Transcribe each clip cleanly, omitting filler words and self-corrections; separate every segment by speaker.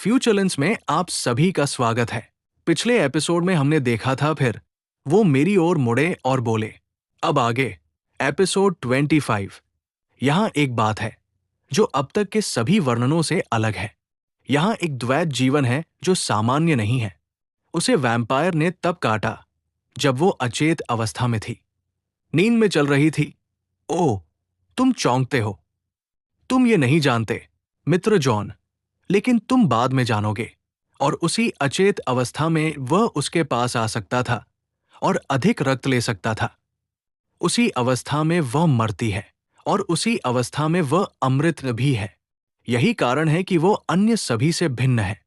Speaker 1: फ्यूचरलेंस में आप सभी का स्वागत है। पिछले एपिसोड में हमने देखा था फिर वो मेरी ओर मुड़े और बोले। अब आगे एपिसोड 25। यहाँ एक बात है जो अब तक के सभी वर्णनों से अलग है। यहाँ एक द्वैत जीवन है जो सामान्य नहीं है। उसे वैम्पायर ने तब काटा जब वो अचेत अवस्था में थी, नींद में चल रही थी। ओह, तुम चौंकते हो। तुम ये नहीं जानते मित्र जॉन, लेकिन तुम बाद में जानोगे। और उसी अचेत अवस्था में वह उसके पास आ सकता था और अधिक रक्त ले सकता था। उसी अवस्था में वह मरती है और उसी अवस्था में वह अमृत भी है। यही कारण है कि वो अन्य सभी से भिन्न है।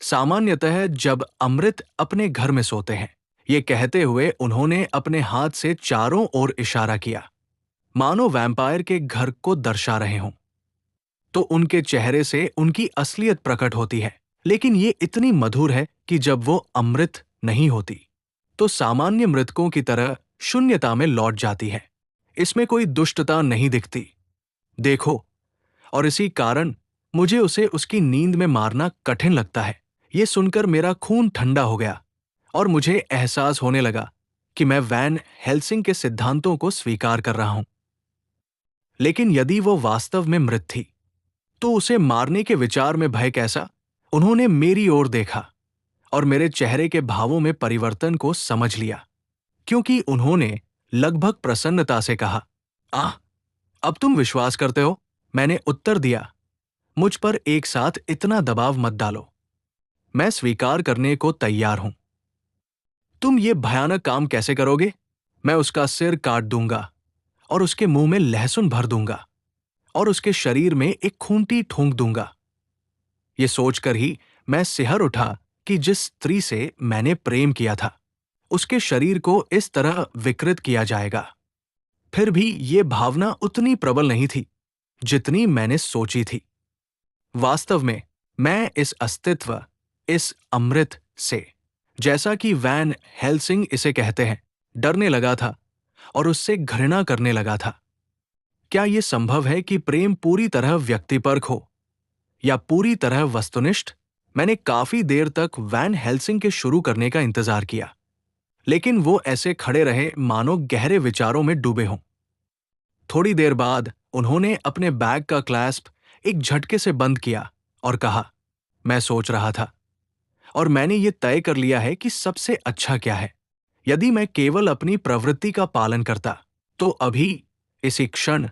Speaker 1: सामान्यतः जब अमृत अपने घर में सोते हैं, ये कहते हुए उन्होंने अपने हाथ से चारों ओर इशारा किया, मानो वैम्पायर के घर को दर्शा रहे हों। तो उनके चेहरे से उनकी असलियत प्रकट होती है, लेकिन ये इतनी मधुर है कि जब वो अमृत नहीं होती तो सामान्य मृतकों की तरह शून्यता में लौट जाती है। इसमें कोई दुष्टता नहीं दिखती। देखो, और इसी कारण मुझे उसे उसकी नींद में मारना कठिन लगता है। ये सुनकर मेरा खून ठंडा हो गया और मुझे एहसास होने लगा कि मैं वैन हेल्सिंग के सिद्धांतों को स्वीकार कर रहा हूं। लेकिन यदि वो वास्तव में मृत थी तो उसे मारने के विचार में भय कैसा? उन्होंने मेरी ओर देखा और मेरे चेहरे के भावों में परिवर्तन को समझ लिया, क्योंकि उन्होंने लगभग प्रसन्नता से कहा, आह, अब तुम विश्वास करते हो? मैंने उत्तर दिया, मुझ पर एक साथ इतना दबाव मत डालो। मैं स्वीकार करने को तैयार हूं। तुम ये भयानक काम कैसे करोगे? मैं उसका सिर काट दूंगा और उसके मुंह में लहसुन भर दूंगा और उसके शरीर में एक खूंटी ठोंक दूंगा। ये सोचकर ही मैं सिहर उठा कि जिस स्त्री से मैंने प्रेम किया था, उसके शरीर को इस तरह विकृत किया जाएगा। फिर भी ये भावना उतनी प्रबल नहीं थी जितनी मैंने सोची थी। वास्तव में मैं इस अस्तित्व, इस अमृत से, जैसा कि वैन हेल्सिंग इसे कहते हैं, डरने लगा था और उससे घृणा करने लगा था। क्या यह संभव है कि प्रेम पूरी तरह व्यक्तिपरक हो या पूरी तरह वस्तुनिष्ठ? मैंने काफी देर तक वैन हेल्सिंग के शुरू करने का इंतजार किया, लेकिन वो ऐसे खड़े रहे मानो गहरे विचारों में डूबे हों। थोड़ी देर बाद उन्होंने अपने बैग का क्लैस्प एक झटके से बंद किया और कहा, मैं सोच रहा था और मैंने ये तय कर लिया है कि सबसे अच्छा क्या है। यदि मैं केवल अपनी प्रवृत्ति का पालन करता तो अभी इसी क्षण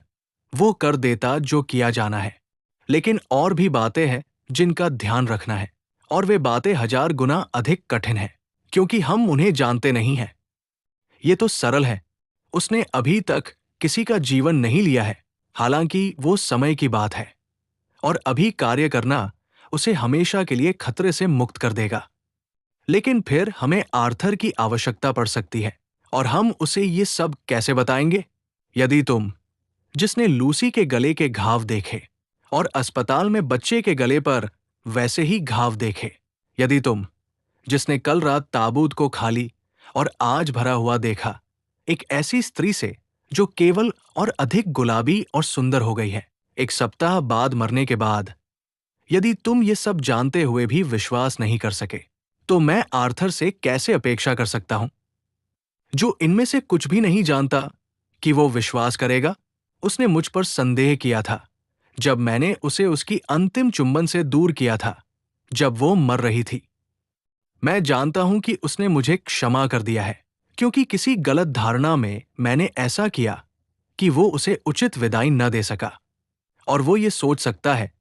Speaker 1: वो कर देता जो किया जाना है। लेकिन और भी बातें हैं जिनका ध्यान रखना है, और वे बातें 1000 गुना अधिक कठिन हैं, क्योंकि हम उन्हें जानते नहीं हैं। ये तो सरल है। उसने अभी तक किसी का जीवन नहीं लिया है, हालांकि वो समय की बात है, और अभी कार्य करना उसे हमेशा के लिए खतरे से मुक्त कर देगा। लेकिन फिर हमें आर्थर की आवश्यकता पड़ सकती है, और हम उसे ये सब कैसे बताएंगे? यदि तुम, जिसने लूसी के गले के घाव देखे और अस्पताल में बच्चे के गले पर वैसे ही घाव देखे, यदि तुम, जिसने कल रात ताबूत को खाली और आज भरा हुआ देखा, एक ऐसी स्त्री से जो केवल और अधिक गुलाबी और सुंदर हो गई है एक सप्ताह बाद मरने के बाद, यदि तुम ये सब जानते हुए भी विश्वास नहीं कर सके, तो मैं आर्थर से कैसे अपेक्षा कर सकता हूं, जो इनमें से कुछ भी नहीं जानता, कि वो विश्वास करेगा? उसने मुझ पर संदेह किया था जब मैंने उसे उसकी अंतिम चुंबन से दूर किया था, जब वो मर रही थी। मैं जानता हूं कि उसने मुझे क्षमा कर दिया है, क्योंकि किसी गलत धारणा में मैंने ऐसा किया कि वो उसे उचित विदाई न दे सका, और वो ये सोच सकता है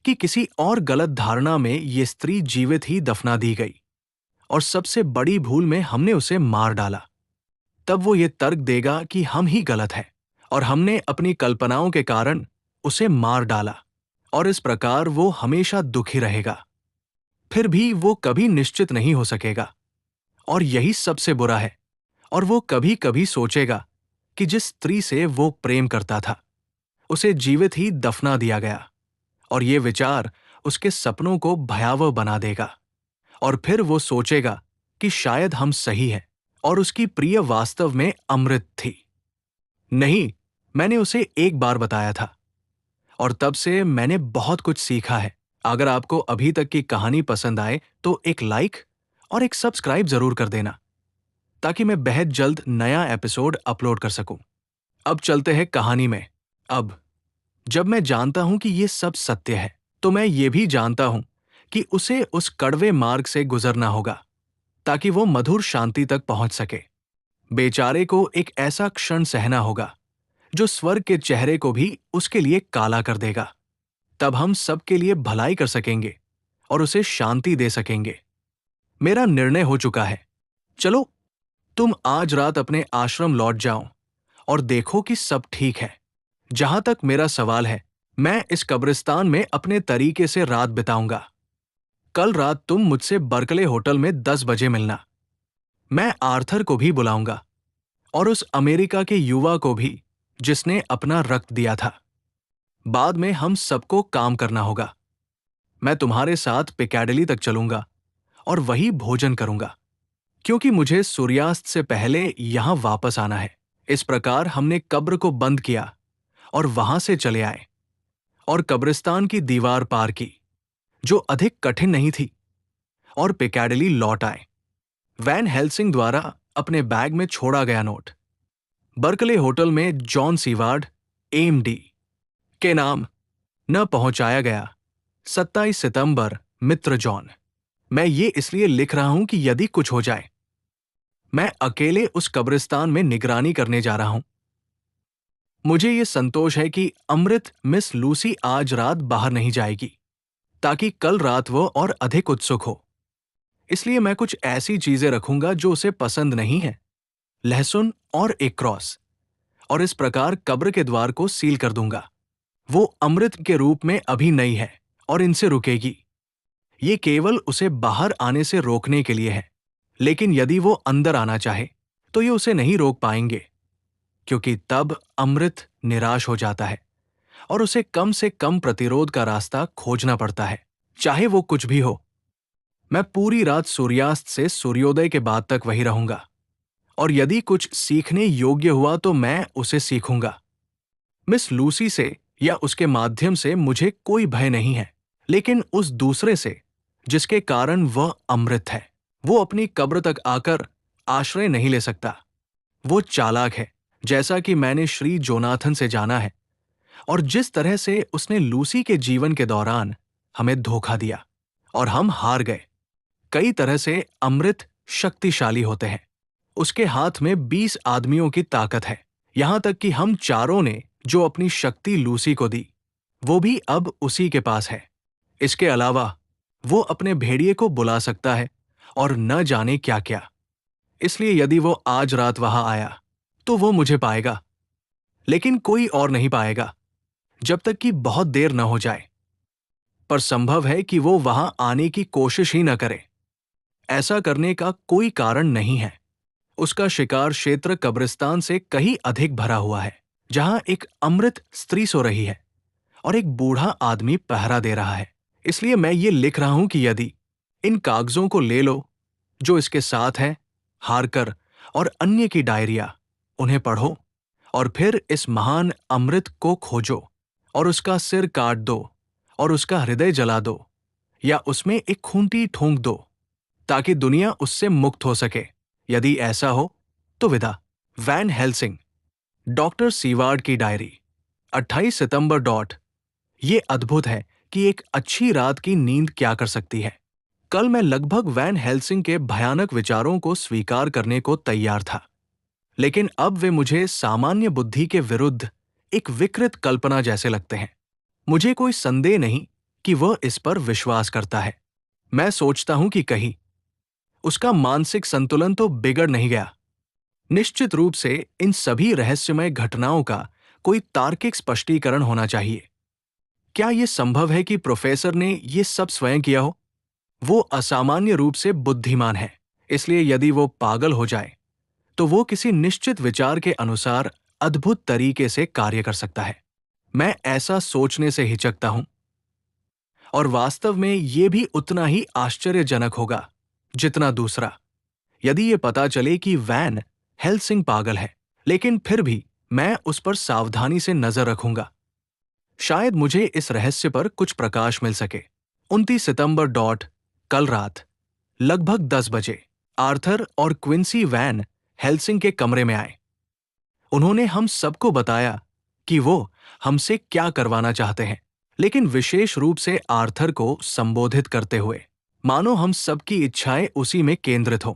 Speaker 1: कि किसी और गलत धारणा में ये स्त्री जीवित ही दफना दी गई, और सबसे बड़ी भूल में हमने उसे मार डाला। तब वो ये तर्क देगा कि हम ही गलत हैं और हमने अपनी कल्पनाओं के कारण उसे मार डाला, और इस प्रकार वो हमेशा दुखी रहेगा। फिर भी वो कभी निश्चित नहीं हो सकेगा, और यही सबसे बुरा है। और वो कभी कभी सोचेगा कि जिस स्त्री से वो प्रेम करता था, उसे जीवित ही दफना दिया गया, और ये विचार उसके सपनों को भयावह बना देगा। और फिर वो सोचेगा कि शायद हम सही हैं और उसकी प्रिय वास्तव में अमृत थी। नहीं, मैंने उसे एक बार बताया था, और तब से मैंने बहुत कुछ सीखा है। अगर आपको अभी तक की कहानी पसंद आए तो एक लाइक और एक सब्सक्राइब जरूर कर देना, ताकि मैं बेहद जल्द नया एपिसोड अपलोड कर सकूं। अब चलते हैं कहानी में। अब जब मैं जानता हूं कि ये सब सत्य है, तो मैं ये भी जानता हूं कि उसे उस कड़वे मार्ग से गुजरना होगा ताकि वो मधुर शांति तक पहुंच सके। बेचारे को एक ऐसा क्षण सहना होगा जो स्वर्ग के चेहरे को भी उसके लिए काला कर देगा। तब हम सबके लिए भलाई कर सकेंगे और उसे शांति दे सकेंगे। मेरा निर्णय हो चुका है। चलो, तुम आज रात अपने आश्रम लौट जाओ और देखो कि सब ठीक है। जहां तक मेरा सवाल है, मैं इस कब्रिस्तान में अपने तरीके से रात बिताऊंगा। कल रात तुम मुझसे बर्कले होटल में 10 बजे मिलना। मैं आर्थर को भी बुलाऊंगा और उस अमेरिका के युवा को भी जिसने अपना रक्त दिया था। बाद में हम सबको काम करना होगा। मैं तुम्हारे साथ पिकाडेली तक चलूंगा और वही भोजन करूंगा, क्योंकि मुझे सूर्यास्त से पहले यहां वापस आना है। इस प्रकार हमने कब्र को बंद किया और वहां से चले आए और कब्रिस्तान की दीवार पार की, जो अधिक कठिन नहीं थी, और पिकाडेली लौट आए। वैन हेल्सिंग द्वारा अपने बैग में छोड़ा गया नोट बर्कले होटल में जॉन सीवार्ड एमडी के नाम न पहुंचाया गया। 27 सितंबर, मित्र जॉन। मैं ये इसलिए लिख रहा हूं कि यदि कुछ हो जाए, मैं अकेले उस कब्रिस्तान में निगरानी करने जा रहा हूं। मुझे ये संतोष है कि अमृत मिस लूसी आज रात बाहर नहीं जाएगी, ताकि कल रात वो और अधिक उत्सुक हो। इसलिए मैं कुछ ऐसी चीजें रखूंगा जो उसे पसंद नहीं है, लहसुन और एक क्रॉस, और इस प्रकार कब्र के द्वार को सील कर दूंगा। वो अमृत के रूप में अभी नई है और इनसे रुकेगी। ये केवल उसे बाहर आने से रोकने के लिए है, लेकिन यदि वो अंदर आना चाहे तो ये उसे नहीं रोक पाएंगे, क्योंकि तब अमृत निराश हो जाता है और उसे कम से कम प्रतिरोध का रास्ता खोजना पड़ता है, चाहे वो कुछ भी हो। मैं पूरी रात सूर्यास्त से सूर्योदय के बाद तक वही रहूंगा, और यदि कुछ सीखने योग्य हुआ तो मैं उसे सीखूंगा। मिस लूसी से या उसके माध्यम से मुझे कोई भय नहीं है, लेकिन उस दूसरे से जिसके कारण वह अमृत है। वो अपनी कब्र तक आकर आश्रय नहीं ले सकता। वो चालाक है, जैसा कि मैंने श्री जोनाथन से जाना है, और जिस तरह से उसने लूसी के जीवन के दौरान हमें धोखा दिया और हम हार गए। कई तरह से अमृत शक्तिशाली होते हैं। उसके हाथ में 20 आदमियों की ताकत है, यहां तक कि हम चारों ने जो अपनी शक्ति लूसी को दी, वो भी अब उसी के पास है। इसके अलावा वो अपने भेड़िए को बुला सकता है और न जाने क्या क्या। इसलिए यदि वो आज रात वहां आया तो वो मुझे पाएगा, लेकिन कोई और नहीं पाएगा जब तक कि बहुत देर न हो जाए। पर संभव है कि वो वहां आने की कोशिश ही न करे। ऐसा करने का कोई कारण नहीं है। उसका शिकार क्षेत्र कब्रिस्तान से कहीं अधिक भरा हुआ है, जहां एक अमृत स्त्री सो रही है और एक बूढ़ा आदमी पहरा दे रहा है। इसलिए मैं ये लिख रहा हूं कि यदि इन कागजों को ले लो जो इसके साथ है, हारकर और अन्य की डायरिया, उन्हें पढ़ो और फिर इस महान अमृत को खोजो और उसका सिर काट दो और उसका हृदय जला दो, या उसमें एक खूंटी ठोंक दो, ताकि दुनिया उससे मुक्त हो सके। यदि ऐसा हो तो विदा। Van Helsing. डॉक्टर सीवार्ड की डायरी। 28 सितंबर डॉट। ये अद्भुत है कि एक अच्छी रात की नींद क्या कर सकती है। कल मैं लगभग वैन हेल्सिंग के भयानक विचारों को स्वीकार करने को तैयार था, लेकिन अब वे मुझे सामान्य बुद्धि के विरुद्ध एक विकृत कल्पना जैसे लगते हैं। मुझे कोई संदेह नहीं कि वह इस पर विश्वास करता है। मैं सोचता हूं कि कहीं उसका मानसिक संतुलन तो बिगड़ नहीं गया। निश्चित रूप से इन सभी रहस्यमय घटनाओं का कोई तार्किक स्पष्टीकरण होना चाहिए। क्या यह संभव है कि प्रोफेसर ने यह सब स्वयं किया हो? वो असामान्य रूप से बुद्धिमान है, इसलिए यदि वो पागल हो जाए तो वो किसी निश्चित विचार के अनुसार अद्भुत तरीके से कार्य कर सकता है। मैं ऐसा सोचने से हिचकता हूं, और वास्तव में ये भी उतना ही आश्चर्यजनक होगा जितना दूसरा, यदि ये पता चले कि वैन हेल्सिंग पागल है। लेकिन फिर भी मैं उस पर सावधानी से नजर रखूंगा। शायद मुझे इस रहस्य पर कुछ प्रकाश मिल सके। 29 सितंबर कल रात लगभग 10 बजे आर्थर और क्विंसी वैन हेल्सिंग के कमरे में आए। उन्होंने हम सबको बताया कि वो हमसे क्या करवाना चाहते हैं, लेकिन विशेष रूप से आर्थर को संबोधित करते हुए, मानो हम सबकी इच्छाएं उसी में केंद्रित हों।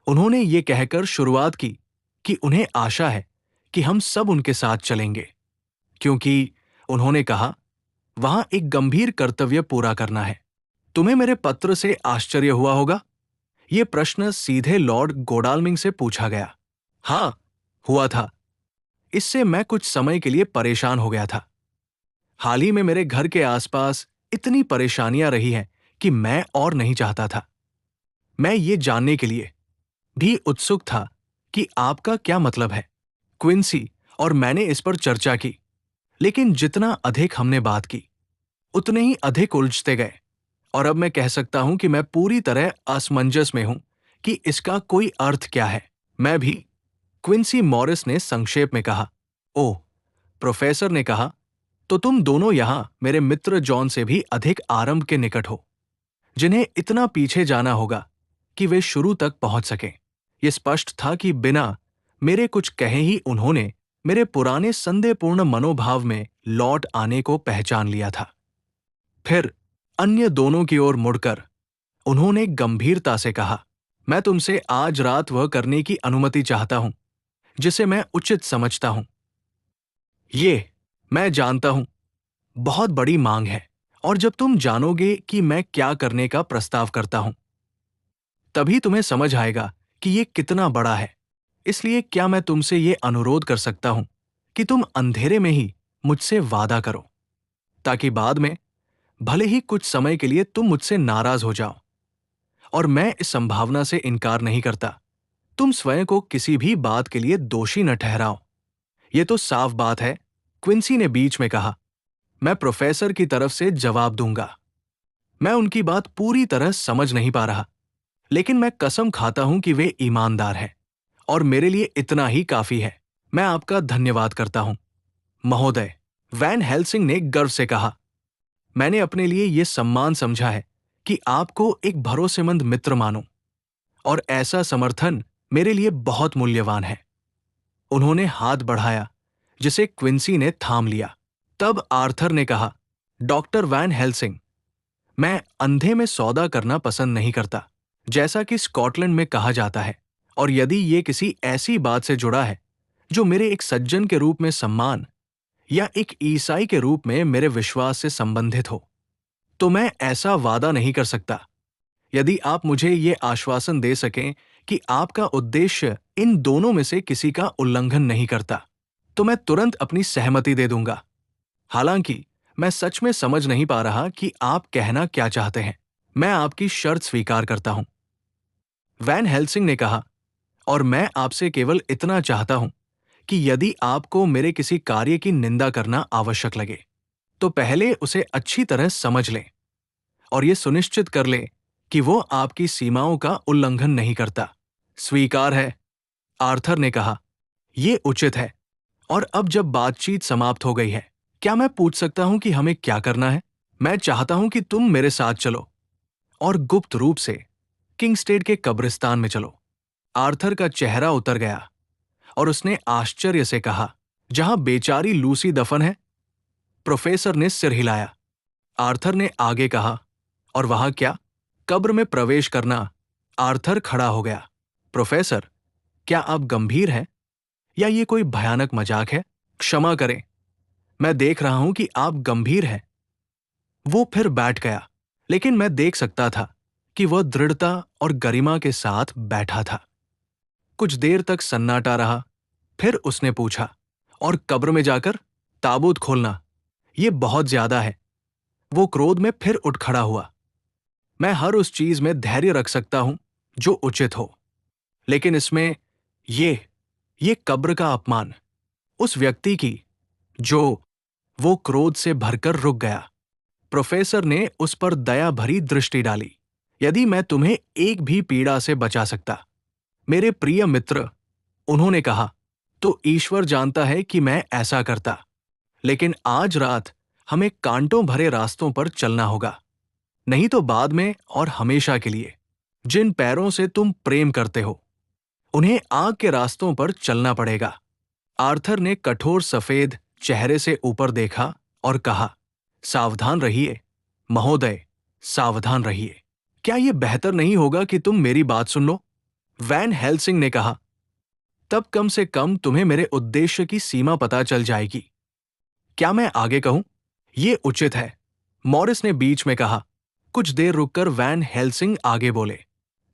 Speaker 1: उन्होंने ये कहकर शुरुआत की कि उन्हें आशा है कि हम सब उनके साथ चलेंगे, क्योंकि उन्होंने कहा, वहां एक गंभीर कर्तव्य पूरा करना है। तुम्हें मेरे पत्र से आश्चर्य हुआ होगा? ये प्रश्न सीधे लॉर्ड गोडाल्मिंग से पूछा गया। हाँ, हुआ था। इससे मैं कुछ समय के लिए परेशान हो गया था। हाल ही में मेरे घर के आसपास इतनी परेशानियां रही हैं कि मैं और नहीं चाहता था। मैं ये जानने के लिए भी उत्सुक था कि आपका क्या मतलब है। क्विंसी और मैंने इस पर चर्चा की, लेकिन जितना अधिक हमने बात की, उतने ही अधिक उलझते गए, और अब मैं कह सकता हूं कि मैं पूरी तरह असमंजस में हूं कि इसका कोई अर्थ क्या है। मैं भी, क्विंसी मॉरिस ने संक्षेप में कहा। ओह, प्रोफेसर ने कहा, तो तुम दोनों यहां मेरे मित्र जॉन से भी अधिक आरंभ के निकट हो, जिन्हें इतना पीछे जाना होगा कि वे शुरू तक पहुंच सकें। यह स्पष्ट था कि बिना मेरे कुछ कहे ही उन्होंने मेरे पुराने संदेहपूर्ण मनोभाव में लौट आने को पहचान लिया था। फिर अन्य दोनों की ओर मुड़कर उन्होंने गंभीरता से कहा, मैं तुमसे आज रात वह करने की अनुमति चाहता हूं जिसे मैं उचित समझता हूं। ये, मैं जानता हूं, बहुत बड़ी मांग है, और जब तुम जानोगे कि मैं क्या करने का प्रस्ताव करता हूं, तभी तुम्हें समझ आएगा कि ये कितना बड़ा है। इसलिए क्या मैं तुमसे ये अनुरोध कर सकता हूं कि तुम अंधेरे में ही मुझसे वादा करो, ताकि बाद में भले ही कुछ समय के लिए तुम मुझसे नाराज हो जाओ, और मैं इस संभावना से इनकार नहीं करता, तुम स्वयं को किसी भी बात के लिए दोषी न ठहराओ। ये तो साफ बात है, क्विंसी ने बीच में कहा। मैं प्रोफेसर की तरफ से जवाब दूंगा। मैं उनकी बात पूरी तरह समझ नहीं पा रहा, लेकिन मैं कसम खाता हूं कि वे ईमानदार हैं, और मेरे लिए इतना ही काफी है। मैं आपका धन्यवाद करता हूं, महोदय, वैन हेल्सिंग ने गर्व से कहा। मैंने अपने लिए यह सम्मान समझा है कि आपको एक भरोसेमंद मित्र मानूं, और ऐसा समर्थन मेरे लिए बहुत मूल्यवान है। उन्होंने हाथ बढ़ाया, जिसे क्विंसी ने थाम लिया। तब आर्थर ने कहा, डॉक्टर वैन हेल्सिंग, मैं अंधे में सौदा करना पसंद नहीं करता, जैसा कि स्कॉटलैंड में कहा जाता है, और यदि ये किसी ऐसी बात से जुड़ा है जो मेरे एक सज्जन के रूप में सम्मान या एक ईसाई के रूप में मेरे विश्वास से संबंधित हो, तो मैं ऐसा वादा नहीं कर सकता। यदि आप मुझे ये आश्वासन दे सकें कि आपका उद्देश्य इन दोनों में से किसी का उल्लंघन नहीं करता, तो मैं तुरंत अपनी सहमति दे दूंगा। हालांकि मैं सच में समझ नहीं पा रहा कि आप कहना क्या चाहते हैं। मैं आपकी शर्त स्वीकार करता हूं, वैन हेल्सिंग ने कहा, और मैं आपसे केवल इतना चाहता हूं कि यदि आपको मेरे किसी कार्य की निंदा करना आवश्यक लगे, तो पहले उसे अच्छी तरह समझ लें और यह सुनिश्चित कर लें कि वो आपकी सीमाओं का उल्लंघन नहीं करता। स्वीकार है, आर्थर ने कहा। यह उचित है। और अब जब बातचीत समाप्त हो गई है, क्या मैं पूछ सकता हूं कि हमें क्या करना है? मैं चाहता हूं कि तुम मेरे साथ चलो और गुप्त रूप से किंगस्टेड के कब्रिस्तान में चलो। आर्थर का चेहरा उतर गया और उसने आश्चर्य से कहा, जहां बेचारी लूसी दफन है? प्रोफेसर ने सिर हिलाया। आर्थर ने आगे कहा, और वहां क्या? कब्र में प्रवेश करना। आर्थर खड़ा हो गया। प्रोफेसर, क्या आप गंभीर हैं या ये कोई भयानक मजाक है? क्षमा करें, मैं देख रहा हूं कि आप गंभीर हैं। वो फिर बैठ गया, लेकिन मैं देख सकता था कि वह दृढ़ता और गरिमा के साथ बैठा था। कुछ देर तक सन्नाटा रहा। फिर उसने पूछा, और कब्र में जाकर ताबूत खोलना, ये बहुत ज्यादा है। वो क्रोध में फिर उठ खड़ा हुआ। मैं हर उस चीज में धैर्य रख सकता हूं जो उचित हो, लेकिन इसमें ये कब्र का अपमान उस व्यक्ति की जो। वो क्रोध से भरकर रुक गया। प्रोफेसर ने उस पर दया भरी दृष्टि डाली। यदि मैं तुम्हें एक भी पीड़ा से बचा सकता, मेरे प्रिय मित्र, उन्होंने कहा, तो ईश्वर जानता है कि मैं ऐसा करता। लेकिन आज रात हमें कांटों भरे रास्तों पर चलना होगा। नहीं तो बाद में और हमेशा के लिए। जिन पैरों से तुम प्रेम करते हो उन्हें आग के रास्तों पर चलना पड़ेगा। आर्थर ने कठोर सफेद चेहरे से ऊपर देखा और कहा, सावधान रहिए महोदय, सावधान रहिए। क्या यह बेहतर नहीं होगा कि तुम मेरी बात सुन लो? वैन हेल्सिंग ने कहा। तब कम से कम तुम्हें मेरे उद्देश्य की सीमा पता चल जाएगी। क्या मैं आगे कहूं? ये उचित है, मॉरिस ने बीच में कहा। कुछ देर रुककर वैन हेल्सिंग आगे बोले,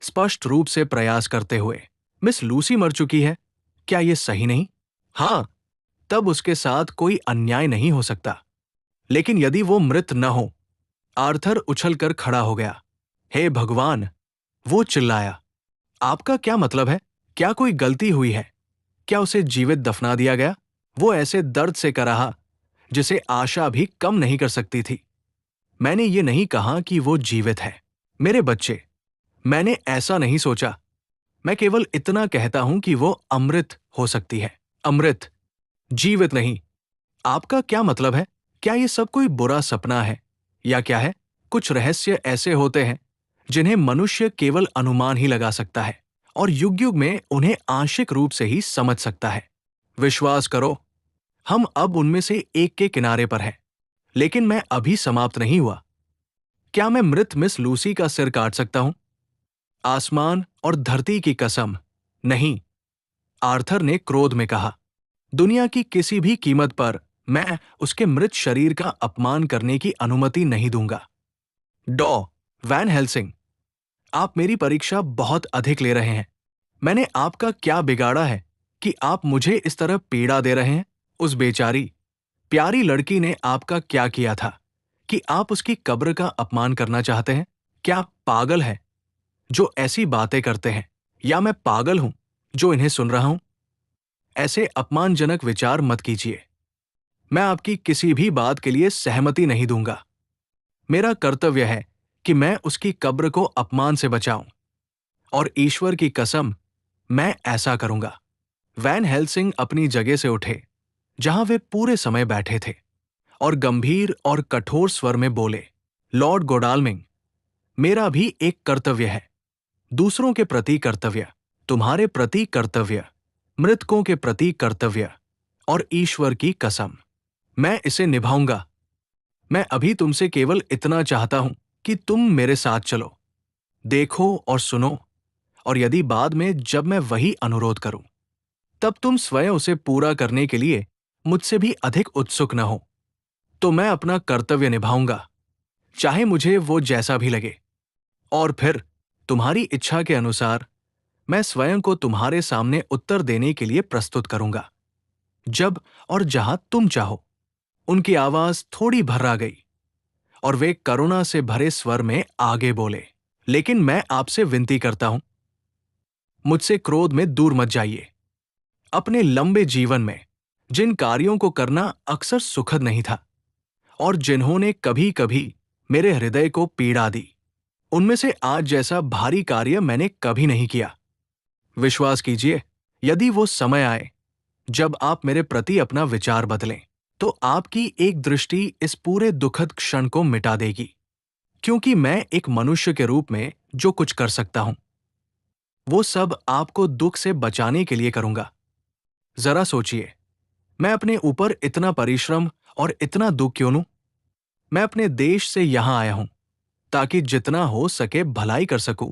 Speaker 1: स्पष्ट रूप से प्रयास करते हुए, मिस लूसी मर चुकी है, क्या यह सही नहीं? हाँ, तब उसके साथ कोई अन्याय नहीं हो सकता। लेकिन यदि वो मृत न हो। आर्थर उछलकर खड़ा हो गया। हे भगवान, वो चिल्लाया। आपका क्या मतलब है? क्या कोई गलती हुई है? क्या उसे जीवित दफना दिया गया? वो ऐसे दर्द से कराहा जिसे आशा भी कम नहीं कर सकती थी। मैंने ये नहीं कहा कि वो जीवित है, मेरे बच्चे, मैंने ऐसा नहीं सोचा। मैं केवल इतना कहता हूं कि वो अमृत हो सकती है। अमृत, जीवित नहीं। आपका क्या मतलब है? क्या ये सब कोई बुरा सपना है या क्या है? कुछ रहस्य ऐसे होते हैं जिन्हें मनुष्य केवल अनुमान ही लगा सकता है और युग युग में उन्हें आंशिक रूप से ही समझ सकता है। विश्वास करो, हम अब उनमें से एक के किनारे पर हैं। लेकिन मैं अभी समाप्त नहीं हुआ। क्या मैं मृत मिस लूसी का सिर काट सकता हूं? आसमान और धरती की कसम, नहीं, आर्थर ने क्रोध में कहा। दुनिया की किसी भी कीमत पर मैं उसके मृत शरीर का अपमान करने की अनुमति नहीं दूंगा। डॉ वैन हेल्सिंग, आप मेरी परीक्षा बहुत अधिक ले रहे हैं। मैंने आपका क्या बिगाड़ा है कि आप मुझे इस तरह पीड़ा दे रहे हैं? उस बेचारी प्यारी लड़की ने आपका क्या किया था कि आप उसकी कब्र का अपमान करना चाहते हैं? क्या आप पागल हैं जो ऐसी बातें करते हैं, या मैं पागल हूं जो इन्हें सुन रहा हूं? ऐसे अपमानजनक विचार मत कीजिए। मैं आपकी किसी भी बात के लिए सहमति नहीं दूंगा। मेरा कर्तव्य है कि मैं उसकी कब्र को अपमान से बचाऊं, और ईश्वर की कसम, मैं ऐसा करूंगा। वैन हेल्सिंग अपनी जगह से उठे जहां वे पूरे समय बैठे थे और गंभीर और कठोर स्वर में बोले, लॉर्ड गोडाल्मिंग, मेरा भी एक कर्तव्य है। दूसरों के प्रति कर्तव्य, तुम्हारे प्रति कर्तव्य, मृतकों के प्रति कर्तव्य और ईश्वर की कसम, मैं इसे निभाऊंगा। मैं अभी तुमसे केवल इतना चाहता हूं कि तुम मेरे साथ चलो, देखो और सुनो, और यदि बाद में जब मैं वही अनुरोध करूं तब तुम स्वयं उसे पूरा करने के लिए मुझसे भी अधिक उत्सुक न हो, तो मैं अपना कर्तव्य निभाऊंगा, चाहे मुझे वो जैसा भी लगे। और फिर तुम्हारी इच्छा के अनुसार मैं स्वयं को तुम्हारे सामने उत्तर देने के लिए प्रस्तुत करूंगा, जब और जहां तुम चाहो। उनकी आवाज थोड़ी भर्रा गई और वे करुणा से भरे स्वर में आगे बोले, लेकिन मैं आपसे विनती करता हूं, मुझसे क्रोध में दूर मत जाइए। अपने लंबे जीवन में जिन कार्यों को करना अक्सर सुखद नहीं था और जिन्होंने कभी कभी मेरे हृदय को पीड़ा दी, उनमें से आज जैसा भारी कार्य मैंने कभी नहीं किया। विश्वास कीजिए, यदि वो समय आए जब आप मेरे प्रति अपना विचार बदलें, तो आपकी एक दृष्टि इस पूरे दुखद क्षण को मिटा देगी, क्योंकि मैं एक मनुष्य के रूप में जो कुछ कर सकता हूं वो सब आपको दुख से बचाने के लिए करूंगा। जरा सोचिए, मैं अपने ऊपर इतना परिश्रम और इतना दुख क्यों लूं? मैं अपने देश से यहां आया हूं ताकि जितना हो सके भलाई कर सकूं।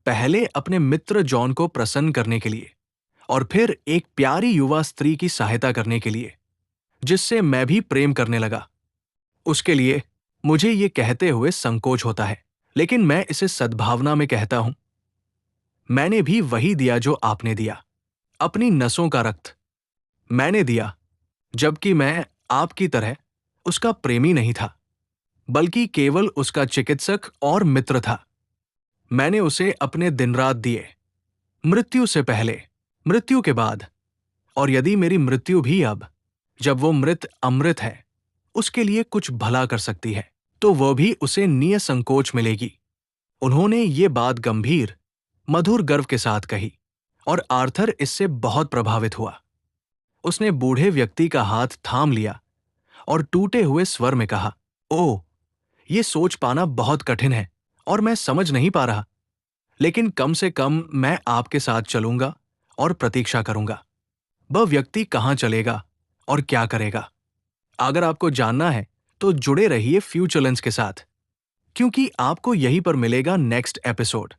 Speaker 1: पहले अपने मित्र जॉन को प्रसन्न करने के लिए, और फिर एक प्यारी युवा स्त्री की सहायता करने के लिए जिससे मैं भी प्रेम करने लगा। उसके लिए मुझे ये कहते हुए संकोच होता है, लेकिन मैं इसे सद्भावना में कहता हूं। मैंने भी वही दिया जो आपने दिया, अपनी नसों का रक्त मैंने दिया, जबकि मैं आपकी तरह उसका प्रेमी नहीं था, बल्कि केवल उसका चिकित्सक और मित्र था। मैंने उसे अपने दिन रात दिए, मृत्यु से पहले, मृत्यु के बाद, और यदि मेरी मृत्यु भी अब, जब वो मृत अमृत है, उसके लिए कुछ भला कर सकती है, तो वह भी उसे निसंकोच मिलेगी। उन्होंने ये बात गंभीर, मधुर गर्व के साथ कही और आर्थर इससे बहुत प्रभावित हुआ। उसने बूढ़े व्यक्ति का हाथ थाम लिया और टूटे हुए स्वर में कहा, ओह, ये सोच पाना बहुत कठिन है और मैं समझ नहीं पा रहा। लेकिन कम से कम मैं आपके साथ चलूंगा और प्रतीक्षा करूंगा। वह व्यक्ति कहाँ चलेगा और क्या करेगा? अगर आपको जानना है तो जुड़े रहिए फ्यूचर लेंस के साथ, क्योंकि आपको यहीं पर मिलेगा नेक्स्ट एपिसोड।